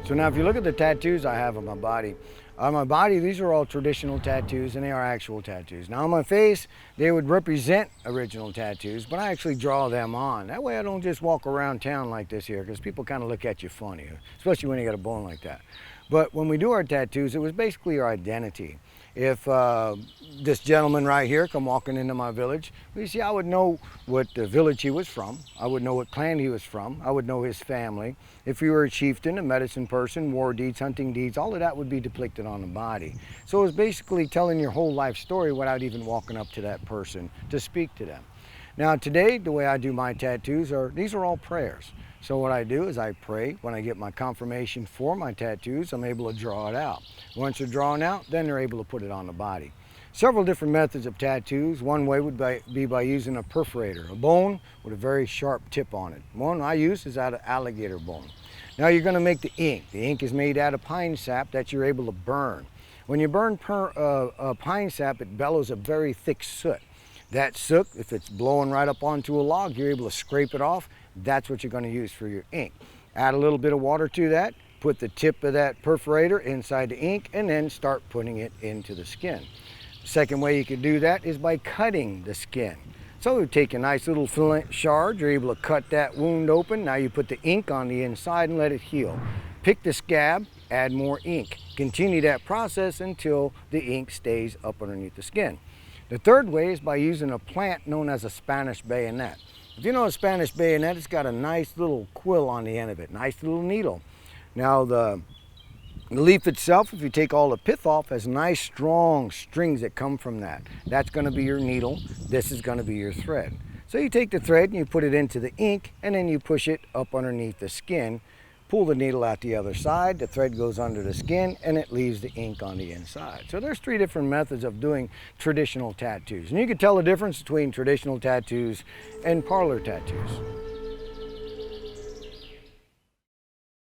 So now if you look at the tattoos I have on my body, these are all traditional tattoos and they are actual tattoos. Now on my face, they would represent original tattoos, but I actually draw them on. That way I don't just walk around town like this here, because people kind of look at you funny, especially when you got a bone like that. But when we do our tattoos, it was basically our identity. If this gentleman right here come walking into my village, you see, I would know what village he was from. I would know what clan he was from. I would know his family. If you were a chieftain, a medicine person, war deeds, hunting deeds, all of that would be depicted on the body. So it was basically telling your whole life story without even walking up to that person to speak to them. Now today, the way I do my tattoos these are all prayers. So what I do is I pray. When I get my confirmation for my tattoos, I'm able to draw it out. Once they're drawn out, then they're able to put it on the body. Several different methods of tattoos. One way would be by using a perforator, a bone with a very sharp tip on it. One I use is out of alligator bone. Now you're going to make the ink. The ink is made out of pine sap that you're able to burn. When you burn pine sap, it bellows a very thick soot. That soot, if it's blowing right up onto a log, you're able to scrape it off. That's what you're going to use for your ink. Add a little bit of water to that, put the tip of that perforator inside the ink, and then start putting it into the skin. The second way you can do that is by cutting the skin. So you take a nice little flint shard, you're able to cut that wound open. Now you put the ink on the inside and let it heal. Pick the scab, add more ink. Continue that process until the ink stays up underneath the skin. The third way is by using a plant known as a Spanish bayonet. If you know a Spanish bayonet, it's got a nice little quill on the end of it, nice little needle. Now the leaf itself, if you take all the pith off, has nice strong strings that come from that. That's going to be your needle. This is going to be your thread. So you take the thread and you put it into the ink, and then you push it up underneath the skin. Pull the needle out the other side, the thread goes under the skin, and it leaves the ink on the inside. So there's 3 different methods of doing traditional tattoos. And you can tell the difference between traditional tattoos and parlor tattoos.